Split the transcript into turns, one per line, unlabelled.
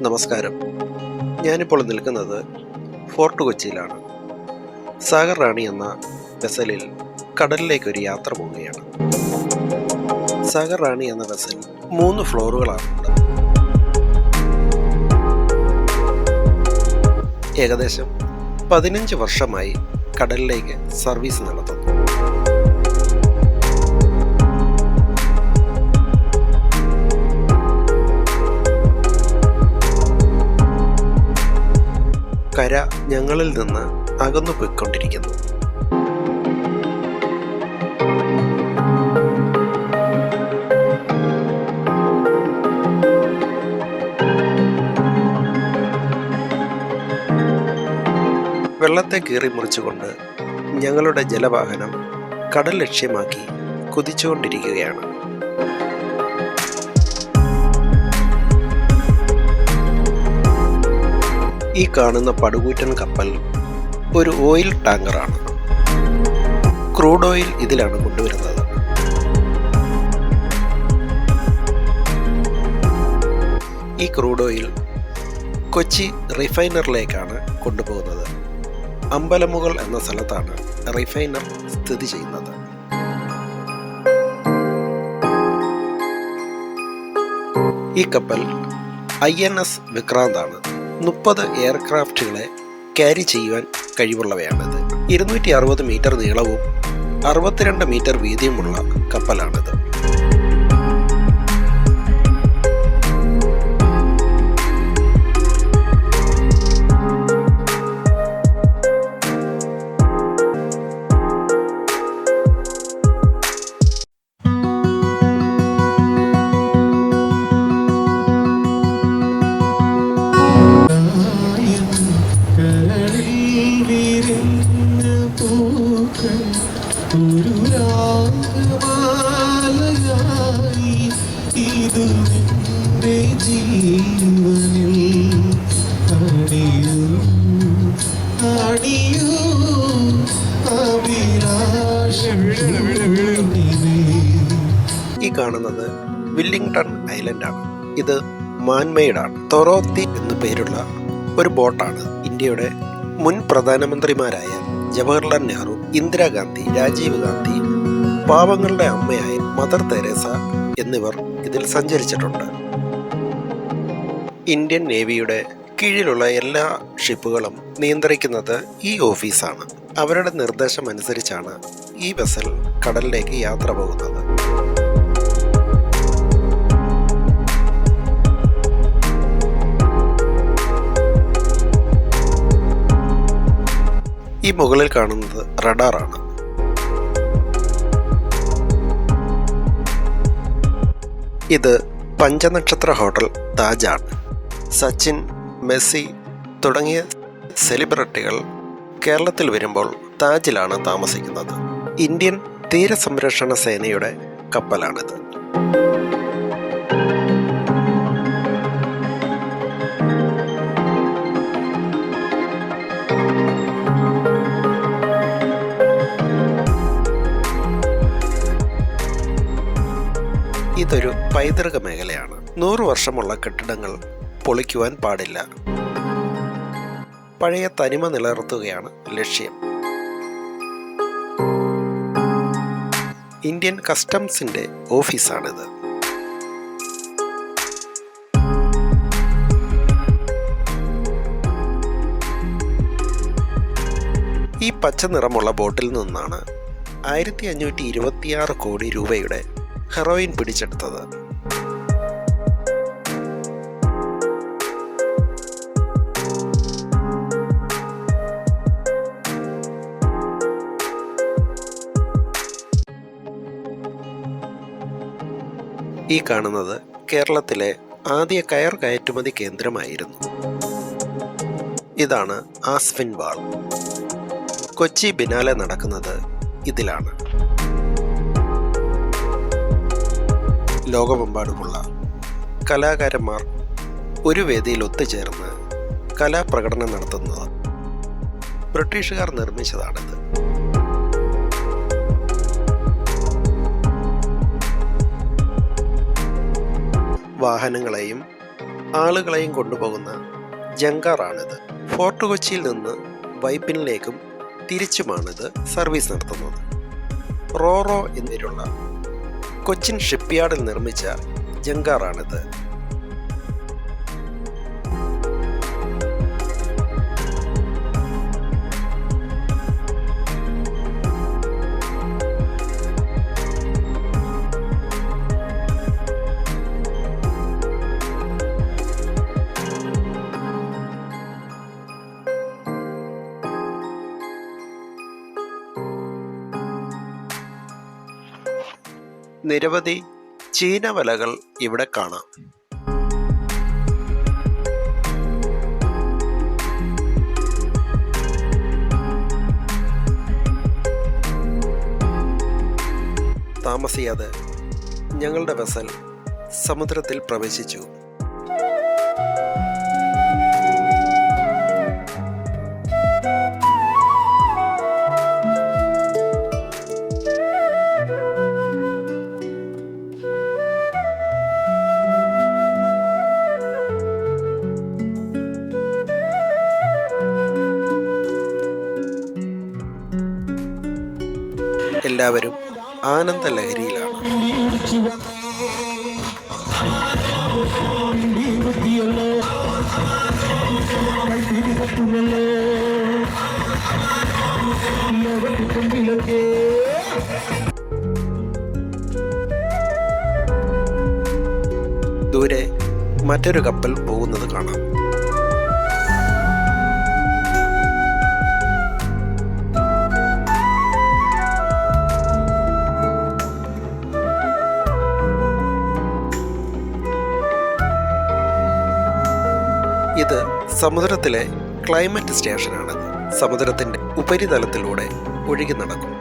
നമസ്കാരം. ഞാനിപ്പോൾ നിൽക്കുന്നത് ഫോർട്ട് കൊച്ചിയിലാണ്. സാഗർ റാണി എന്ന വെസലിൽ കടലിലേക്കൊരു യാത്ര പോവുകയാണ്. സാഗർ റാണി എന്ന വെസൽ 3 ഫ്ലോറുകളാണുള്ളത്. ഏകദേശം 15 വർഷമായി കടലിലേക്ക് സർവീസ് നടത്തുന്നു. കര ഞങ്ങളിൽ നിന്ന് അകന്നു പോയിക്കൊണ്ടിരിക്കുന്നു. വെള്ളത്തെ കീറി മുറിച്ചുകൊണ്ട് ഞങ്ങളുടെ ജലവാഹനം കടൽ ലക്ഷ്യമാക്കി കുതിച്ചുകൊണ്ടിരിക്കുകയാണ്. ഈ കാണുന്ന പടുകൂറ്റൻ കപ്പൽ ഒരു ഓയിൽ ടാങ്കറാണ്. ക്രൂഡ് ഓയിൽ ഇതിലാണ് കൊണ്ടുവരുന്നത്. ഈ ക്രൂഡ് ഓയിൽ കൊച്ചി റിഫൈനറിലേക്കാണ് കൊണ്ടുപോകുന്നത്. അമ്പലമുകൾ എന്ന സ്ഥലത്താണ് റിഫൈനർ സ്ഥിതി ചെയ്യുന്നത്. ഈ കപ്പൽ INS വിക്രാന്താണ്. 30 എയർക്രാഫ്റ്റുകളെ ക്യാരി ചെയ്യുവാൻ കഴിവുള്ളവയാണിത്. 260 മീറ്റർ നീളവും 62 മീറ്റർ വീതിയുമുള്ള കപ്പലാണിത്. ഈ കാണുന്നത് വില്ലിംഗ്ടൺ ഐലൻഡാണ്. ഇത് മാൻമെയ്ഡാണ്. തൊറോത്തി എന്നു പേരുള്ള ഒരു ബോട്ടാണ്. ഇന്ത്യയുടെ മുൻ പ്രധാനമന്ത്രിമാരായ ജവഹർലാൽ നെഹ്റു, ഇന്ദിരാഗാന്ധി, രാജീവ് ഗാന്ധി, പാവങ്ങളുടെ അമ്മയായ മദർ തെരേസ എന്നിവർ ഇതിൽ സഞ്ചരിച്ചിട്ടുണ്ട്. ഇന്ത്യൻ നേവിയുടെ കീഴിലുള്ള എല്ലാ ഷിപ്പുകളും നിയന്ത്രിക്കുന്നത് ഈ ഓഫീസാണ്. അവരുടെ നിർദ്ദേശം അനുസരിച്ചാണ് ഈ വെസൽ കടലിലേക്ക് യാത്ര പോകുന്നത്. ഈ മുകളിൽ കാണുന്നത് റഡാറാണ്. ഇത് പഞ്ചനക്ഷത്ര ഹോട്ടൽ താജാണ്. സച്ചിൻ, മെസ്സി തുടങ്ങിയ സെലിബ്രിറ്റികൾ കേരളത്തിൽ വരുമ്പോൾ താജിലാണ് താമസിക്കുന്നത്. ഇന്ത്യൻ തീരസംരക്ഷണ സേനയുടെ കപ്പലാണിത്. ഇതൊരു പൈതൃക മേഖലയാണ്. 100 വർഷമുള്ള കെട്ടിടങ്ങൾ പൊളിക്കുവാൻ പാടില്ല. പഴയ തനിമ നിലനിർത്തുകയാണ് ലക്ഷ്യം. ഇന്ത്യൻ കസ്റ്റംസിന്റെ ഓഫീസാണിത്. ഈ പച്ച നിറമുള്ള ബോട്ടിൽ നിന്നാണ് 1526 കോടി രൂപയുടെ ഹെറോയിൻ പിടിച്ചെടുത്തത്. ഈ കാണുന്നത് കേരളത്തിലെ ആദ്യ കയർ കയറ്റുമതി കേന്ദ്രമായിരുന്നു. ഇതാണ് ആസ്ഫിൻ വാൾ. കൊച്ചി ബിനാലെ നടക്കുന്നത് ഇതിലാണ്. ലോകമെമ്പാടുമുള്ള കലാകാരന്മാർ ഒരു വേദിയിൽ ഒത്തുചേർന്ന് കലാപ്രകടനം നടത്തുന്നത് ബ്രിട്ടീഷുകാർ നിർമ്മിച്ചതാണിത്. വാഹനങ്ങളെയും ആളുകളെയും കൊണ്ടുപോകുന്ന ജങ്കാറാണിത്. ഫോർട്ട് കൊച്ചിയിൽ നിന്ന് വൈപ്പിനിലേക്കും തിരിച്ചുമാണിത് സർവീസ് നടത്തുന്നത്. റോറോ എന്നിവരുള്ള കൊച്ചിൻ ഷിപ്പ്യാർഡിൽ നിർമ്മിച്ച ജങ്കാറാണിത്. നിരവധി ചീനവലകൾ ഇവിടെ കാണാം. താമസിയാതെ ഞങ്ങളുടെ വെസൽ സമുദ്രത്തിൽ പ്രവേശിച്ചു. എല്ലാവരും ആനന്ദലഹരിയിലാണ്. ദൂരെ മറ്റൊരു കപ്പൽ പോകുന്നത് കാണാം. ഇത് സമുദ്രത്തിലെ ക്ലൈമറ്റ് സ്റ്റേഷനാണ്. സമുദ്രത്തിൻ്റെ ഉപരിതലത്തിലൂടെ ഒഴുകി നടക്കും.